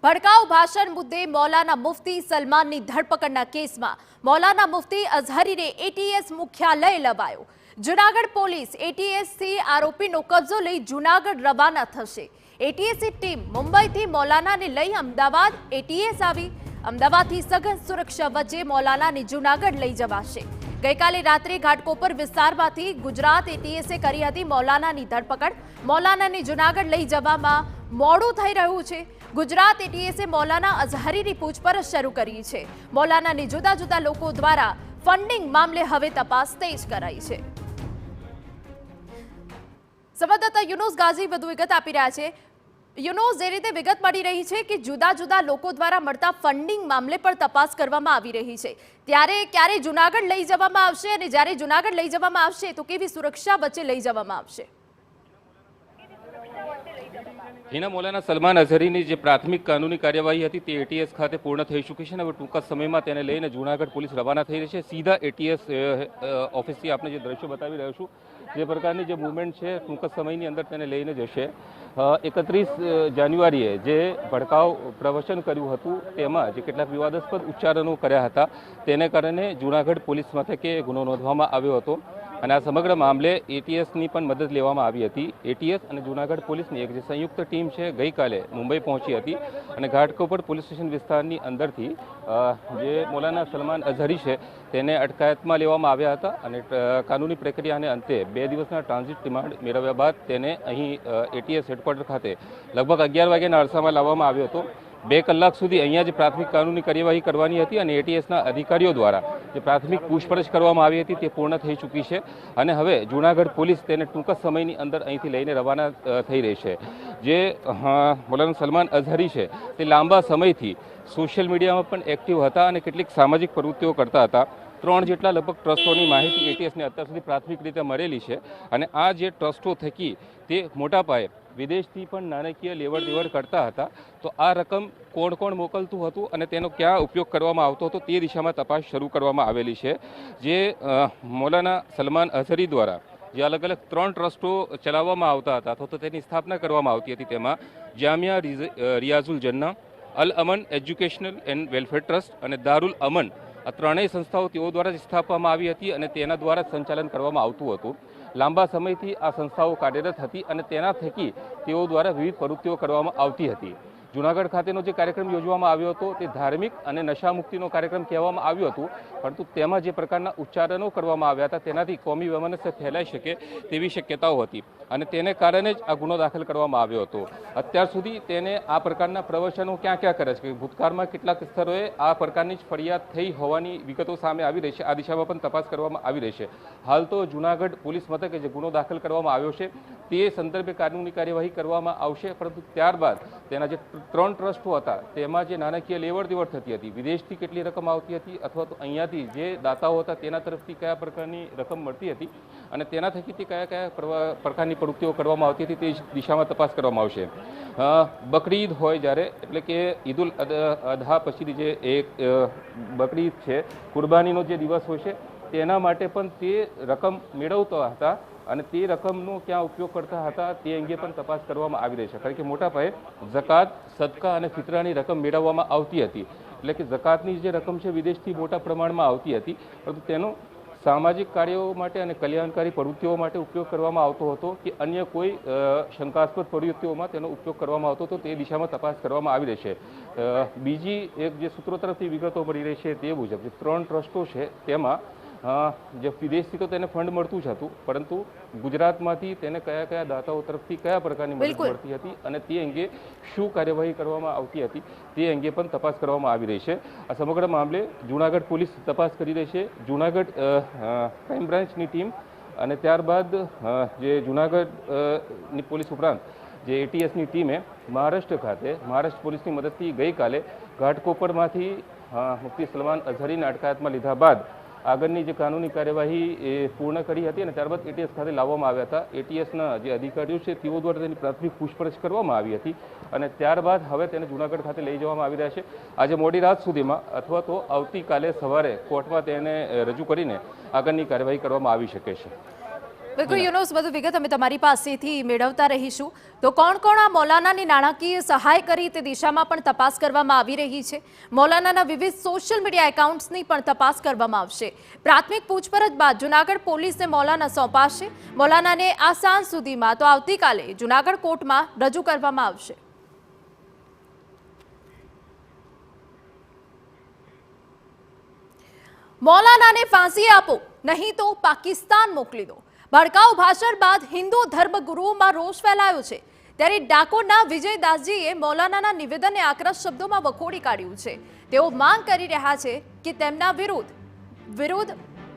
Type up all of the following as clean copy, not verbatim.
ભડકાઉ ભાષણ મુદ્દે મૌલાના મુફ્તી સલમાનની ધરપકડના કેસમાં મૌલાના મુફ્તી અઝહરીને એટીએસ મુખ્યાલય લવાયો। જૂનાગઢ પોલીસ એટીએસથી આરોપીનો કબજો લઈ જૂનાગઢ રવાના થશે। એટીએસની ટીમ મુંબઈથી મૌલાનાને લઈ અમદાવાદ એટીએસ આવી। અમદાવાદથી સઘન સુરક્ષા વચ્ચે મૌલાનાને જૂનાગઢ લઈ જવાશે। ગઈકાલે રાત્રે ઘાટકોપર વિસ્તારમાંથી ગુજરાત એટીએસે કરી હતી મૌલાનાની ધરપકડ। મૌલાનાને જૂનાગઢ લઈ જવામાં મોડું થઈ રહ્યું છે। ગુજરાત એટીએસે મૌલાના અઝહરીની પૂછપરછ શરૂ કરી છે। મૌલાનાની જુદા જુદા લોકો દ્વારા ફંડિંગ મામલે હવે તપાસ તેજ કરાઈ છે। સંવાદદાતા યુનુસ ગાઝી વધુ વિગત આપી રહ્યા છે। યુનુસ, જે રીતે વિગત મળી રહી છે કે જુદા જુદા લોકો દ્વારા મળતા ફંડિંગ મામલે પણ તપાસ કરવામાં આવી રહી છે, ત્યારે ક્યારે જૂનાગઢ લઈ જવામાં આવશે અને જ્યારે જૂનાગઢ લઈ જવામાં આવશે તો કેવી સુરક્ષા વચ્ચે લઈ જવામાં આવશે? હિના, મૌલાના સલમાન અઝહરીની જે પ્રાથમિક કાનૂની કાર્યવાહી હતી તે એટીએસ ખાતે પૂર્ણ થઈ ચૂકી છે અને હવે ટૂંક સમયમાં તેને લઈને જૂનાગઢ પોલીસ રવાના થઈ રહી છે। સીધા એટીએસ ઓફિસથી આપણે જે દ્રશ્યો બતાવી રહ્યો છું, જે પ્રકારની જે મૂવમેન્ટ છે ટૂંક સમયની અંદર તેને લઈને જશે। 31 જાન્યુઆરીએ જે ભડકાઉ પ્રવચન કર્યું હતું તેમાં જે કેટલાક વિવાદાસ્પદ ઉચ્ચારણો કર્યા હતા તેને કારણે જૂનાગઢ પોલીસ મથકે ગુનો નોંધવામાં આવ્યો હતો અને આ સમગ્ર મામલે એટીએસની પણ મદદ લેવામાં આવી હતી। એટીએસ અને જૂનાગઢ પોલીસની એક જે સંયુક્ત ટીમ છે ગઈકાલે મુંબઈ પહોંચી હતી અને ઘાટકોપર પોલીસ સ્ટેશન વિસ્તારની અંદરથી જે મૌલાના સલમાન અઝહરી છે તેને અટકાયતમાં લેવામાં આવ્યા હતા અને કાનૂની પ્રક્રિયાને અંતે 2 દિવસના ટ્રાન્ઝિટ રિમાન્ડ મેળવ્યા બાદ તેને અહીં એટીએસ હેડક્વાર્ટર ખાતે લગભગ 11 વાગ્યાના અરસામાં લાવવામાં આવ્યો હતો। 2 કલાક સુધી અહીંયા જે પ્રાથમિક કાનૂની કાર્યવાહી કરવાની હતી અને એટીએસના અધિકારીઓ દ્વારા જે પ્રાથમિક પૂછપરછ કરવામાં આવી હતી તે પૂર્ણ થઈ ચૂકી છે અને હવે જૂનાગઢ પોલીસ તેને ટૂંક સમયની અંદર અહીંથી લઈને રવાના થઈ રહી છે। જે મૌલાના સલમાન અઝહરી છે તે લાંબા સમયથી સોશિયલ મીડિયામાં પણ એક્ટિવ હતા અને કેટલીક સામાજિક પ્રવૃત્તિઓ કરતા હતા। 3 જેટલા લગભગ ટ્રસ્ટોની માહિતી એટીએસને અત્યાર સુધી પ્રાથમિક રીતે મળેલી છે અને આ જે ટ્રસ્ટો થકી તે મોટા પાયે વિદેશથી પણ નાણાકીય લેવડ દેવડ કરતા હતા। તો આ રકમ કોણ કોણ મોકલતું હતું અને તેનો ક્યાં ઉપયોગ કરવામાં આવતો હતો તે દિશામાં તપાસ શરૂ કરવામાં આવેલી છે। જે મૌલાના સલમાન અઝહરી દ્વારા જે અલગ અલગ 3 ટ્રસ્ટો ચલાવવામાં આવતા હતા અથવા તો તેની સ્થાપના કરવામાં આવતી હતી, તેમાં જામિયા રિયાઝુલ જન્ના, અલ અમન એજ્યુકેશનલ એન્ડ વેલફેર ટ્રસ્ટ અને દારુલ અમન, આ ત્રણેય સંસ્થાઓ તેઓ દ્વારા જ સ્થાપવામાં આવી હતી અને તેના દ્વારા સંચાલન કરવામાં આવતું હતું। લાંબા સમયથી આ સંસ્થાઓ કાર્યરત હતી અને તેના થકી તેઓ દ્વારા વિવિધ પ્રવૃત્તિઓ કરવામાં આવતી હતી। જૂનાગઢ ખાતેનો જે કાર્યક્રમ યોજવામાં આવ્યો હતો તે ધાર્મિક અને નશામુક્તિનો કાર્યક્રમ કહેવામાં આવ્યો હતો, પરંતુ તેમાં જે પ્રકારના ઉચ્ચારણો કરવામાં આવ્યા હતા તેનાથી કોમી વૈમનસ્ય ફેલાઈ શકે તેવી શક્યતાઓ હતી અને તેને કારણે જ આ ગુનો દાખલ કરવામાં આવ્યો હતો। અત્યાર સુધી તેને આ પ્રકારના પ્રવચનો ક્યાં ક્યાં કરે છે, ભૂતકાળમાં કેટલાક સ્થળોએ આ પ્રકારની જ ફરિયાદ થઈ હોવાની વિગતો સામે આવી રહી છે। આ દિશામાં પણ તપાસ કરવામાં આવી રહી છે। હાલ તો જૂનાગઢ પોલીસ મથકે જે ગુનો દાખલ કરવામાં આવ્યો છે તે સંદર્ભે કાનૂની કાર્યવાહી કરવામાં આવશે, પરંતુ ત્યારબાદ તેના જે 3 ટ્રસ્ટો હતા તેમાં જે નાણાકીય લેવડ દેવડ થતી હતી, વિદેશથી કેટલી રકમ આવતી હતી અથવા તો અહીંયાથી જે દાતાઓ હતા તેના તરફથી કયા પ્રકારની રકમ મળતી હતી અને તેના થકી તે કયા કયા પ્રકારની પ્રવૃત્તિઓ કરવામાં આવતી હતી તે દિશામાં તપાસ કરવામાં આવશે। બકરી ઈદ હોય જ્યારે, એટલે કે ઈદુલ અદહા પછીની જે એક બકરી ઈદ છે, કુરબાનીનો જે દિવસ હોય છે તેના માટે પણ તે રકમ મેળવતા હતા અને તે રકમનો ક્યાં ઉપયોગ કરતા હતા તે અંગે પણ તપાસ કરવામાં આવી રહી છે। કારણ કે મોટા પાયે ઝકાત, સદકા અને ફિતરાની રકમ મેળવવામાં આવતી હતી, એટલે કે ઝકાતની જે રકમ છે વિદેશથી મોટા પ્રમાણમાં આવતી હતી, પરંતુ તેનો સામાજિક કાર્યો માટે અને કલ્યાણકારી પ્રવૃત્તિઓ માટે ઉપયોગ કરવામાં આવતો હતો કે અન્ય કોઈ શંકાસ્પદ પ્રવૃત્તિઓમાં તેનો ઉપયોગ કરવામાં આવતો હતો તે દિશામાં તપાસ કરવામાં આવી રહી છે। બીજી એક જે સૂત્રો તરફથી વિગતો મળી રહી છે તે મુજબ જે 3 ટ્રસ્ટો છે તેમાં જે વિદેશથી તો તેને ફંડ મળતું જ હતું, પરંતુ ગુજરાતમાંથી તેને કયા કયા દાતાઓ તરફથી કયા પ્રકારની મદદ મળતી હતી અને તે અંગે શું કાર્યવાહી કરવામાં આવતી હતી તે અંગે પણ તપાસ કરવામાં આવી રહી છે। આ સમગ્ર મામલે જૂનાગઢ પોલીસ તપાસ કરી રહી છે। જૂનાગઢ ક્રાઇમ બ્રાન્ચની ટીમ અને ત્યારબાદ જે જૂનાગઢની પોલીસ ઉપરાંત જે એટીએસની ટીમે મહારાષ્ટ્ર પોલીસની મદદથી ગઈકાલે ઘાટકોપરમાંથી મુફ્તી સલમાન અઝહરીને અટકાયતમાં લીધા બાદ આગળની જે કાનૂની કાર્યવાહી પૂર્ણ કરી હતી અને ત્યારબાદ એટીએસ ખાતે લાવવામાં આવ્યા હતા। એટીએસના જે અધિકારીઓ છે તેઓ દ્વારા તેની પ્રાથમિક પૂછપરછ કરવામાં આવી હતી અને ત્યારબાદ હવે તેને જૂનાગઢ ખાતે લઈ જવામાં આવી રહ્યા છે। આજે મોડી રાત સુધીમાં અથવા તો આવતીકાલે સવારે કોર્ટમાં તેને રજૂ કરીને આગળની કાર્યવાહી કરવામાં આવી શકે છે। બિલકુલ યુનુસ, બધું વિગત અમે તમારી પાસેથી મેળવતા રહીશું. તો કોણ કોણ આ મૌલાનાની નાણાકીય સહાય કરી તે દિશામાં પણ તપાસ કરવામાં આવી રહી છે. મૌલાનાના વિવિધ સોશિયલ મીડિયા એકાઉન્ટ્સની પણ તપાસ કરવામાં આવશે. પ્રાથમિક પૂછપરછ બાદ જૂનાગઢ પોલીસને મૌલાના સોંપાશે. મૌલાનાને આ સાંજ સુધીમાં તો આવતીકાલે જૂનાગઢ કોર્ટમાં રજૂ કરવામાં આવશે. મૌલાનાને ફાંસી આપો, નહીં તો પાકિસ્તાન મોકલી દો. ભડકાઉ ભાષણ બાદ હિન્દુ ધર્મગુરુઓમાં રોષ ફેલાયો છે. ત્યારે ડાકોરના વિજયદાસજીએ મૌલાનાના નિવેદનને આક્રશ શબ્દોમાં વખોડી કાઢ્યું છે. તેઓ માંગ કરી રહ્યા છે કે તેમના વિરુદ્ધ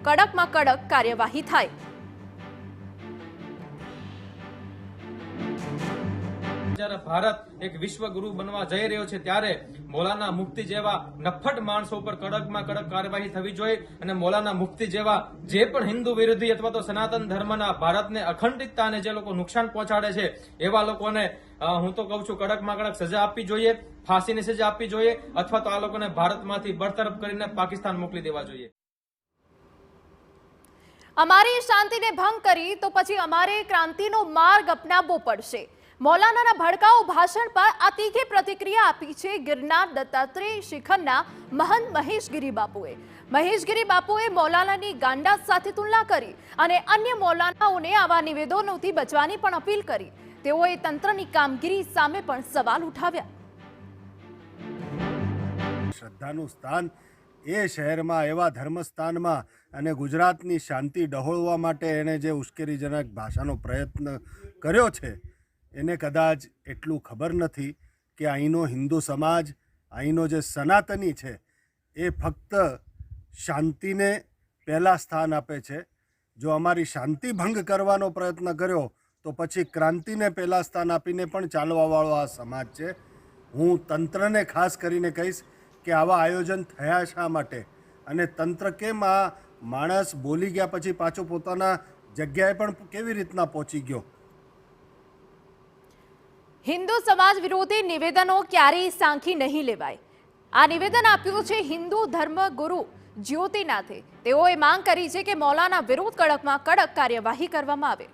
કડકમાં કડક કાર્યવાહી થાય. જ્યારે ભારત એક વિશ્વગુરુ બનવા જઈ રહ્યો છે ત્યારે મૌલાના મુફ્તી જેવા નફ્ફટ માણસો ઉપર કડકમાં કડક કાર્યવાહી થવી જોઈએ અને મૌલાના મુફ્તી જેવા જે પણ હિન્દુ વિરોધી અથવા તો સનાતન ધર્મના ભારતને અખંડિતતાને જે લોકો નુકસાન પહોંચાડે છે એવા લોકોને હું તો કહું છું કડકમાં કડક સજા આપવી જોઈએ, ફાંસીની સજા આપવી જોઈએ અથવા તો આ લોકોને ભારતમાંથી બરતરફ કરીને પાકિસ્તાન મોકલી દેવા જોઈએ. અમારી શાંતિને ભંગ કરી તો પછી અમારે ક્રાંતિનો માર્ગ અપનાવવો પડશે. મૌલાનાના ભડકાઉ ભાષણ પર આ તીખી પ્રતિક્રિયા આપી છે ગિરનાર દત્તાત્રેય શિખરના મહંત મહેશગીરી બાપુએ. મહેશગીરી બાપુએ મૌલાનાની ગાંડા સાથે તુલના કરી અને અન્ય મૌલાનાઓને આવા નિવેદનોથી બચવાની પણ અપીલ કરી. તેઓએ તંત્રની કામગીરી સામે પણ સવાલ ઉઠાવ્યા. શ્રદ્ધાનું સ્થાન એ શહેરમાં એવા ધર્મસ્થાનમાં અને ગુજરાતની શાંતિ ડહોળવા માટે એણે જે ઉશ્કેરીજનક ભાષાનો પ્રયત્ન કર્યો છે એને કદાચ એટલું ખબર નથી કે અહીંનો હિન્દુ સમાજ, અહીંનો જે સનાતની છે એ ફક્ત શાંતિને પહેલાં સ્થાન આપે છે. જો અમારી શાંતિ ભંગ કરવાનો પ્રયત્ન કર્યો તો પછી ક્રાંતિને પહેલાં સ્થાન આપીને પણ ચાલવાવાળો આ સમાજ છે. હું તંત્રને ખાસ કરીને કહીશ કે આવા આયોજન થયા શા માટે અને તંત્ર કેમ આ માણસ બોલી ગયા પછી પાછો પોતાના જગ્યાએ પણ કેવી રીતના પહોંચી ગયો. હિન્દુ સમાજ વિરોધી નિવેદનો ક્યારેય સાંખી નહીં લેવાય. આ નિવેદન આપ્યું છે હિન્દુ ધર્મગુરુ જ્યોતિનાથે. તેઓએ માંગ કરી છે કે મૌલાના વિરુદ્ધ કડકમાં કડક કાર્યવાહી કરવામાં આવે.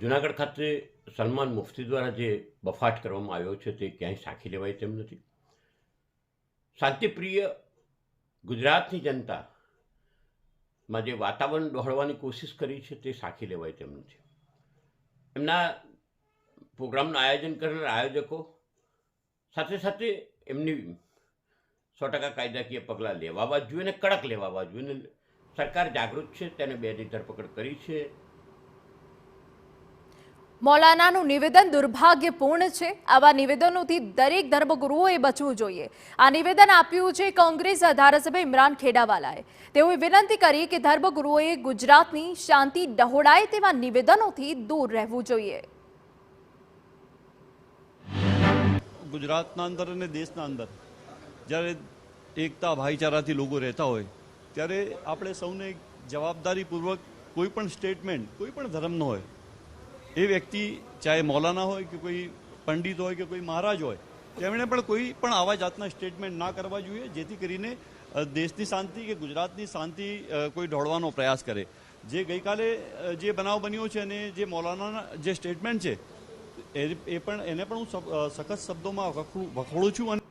જૂનાગઢ ખાતે સલમાન મુફ્તી દ્વારા જે બફાટ કરવામાં આવ્યો છે તે ક્યાંય સાંખી લેવાય તેમ નથી. શાંતિપ્રિય ગુજરાતની જનતામાં જે વાતાવરણ ડહોળવાની કોશિશ કરી છે તે સાંખી લેવાય તેમ નથી. એમના પ્રોગ્રામનું આયોજન કરનાર આયોજકો સાથે સાથે એમની 100% કાયદાકીય પગલાં લેવાવા જોઈએ અને કડક લેવાવા જોઈએ. સરકાર જાગૃત છે, તેને 2ની ધરપકડ કરી છે. મૌલાનાનું નિવેદન દુર્ભાગ્યપૂર્ણ છે. આવા નિવેદનોથી દરેક ધર્મગુરુઓએ બચવું જોઈએ. આ નિવેદન આપ્યું છે કોંગ્રેસ ધારાસભ્ય ઇમરાન ખેડાવાલાએ. તેઓએ વિનંતી કરી કે ધર્મગુરુઓએ ગુજરાતની શાંતિ ડહોળાય તેવા નિવેદનોથી દૂર રહેવું જોઈએ. ગુજરાતના અંદર અને દેશના અંદર જ્યારે એકતા ભાઈચારાથી લોકો રહેતા હોય ત્યારે આપણે સૌને જવાબદારીપૂર્વક કોઈ પણ સ્ટેટમેન્ટ કોઈ પણ ધર્મનો હોય એ વ્યક્તિ ચાહે મૌલાના હોય કે કોઈ પંડિત હોય કે કોઈ મહારાજ હોય તેમણે પણ કોઈ પણ આવા જાતના સ્ટેટમેન્ટ ના કરવા જોઈએ જેથી કરીને દેશની શાંતિ કે ગુજરાતની શાંતિ કોઈ ઢોળવાનો પ્રયાસ કરે. જે ગઈકાલે જે બનાવ બન્યો છે અને જે મૌલાનાના જે સ્ટેટમેન્ટ છે એને પણ હું સખત શબ્દોમાં વખોડું છું.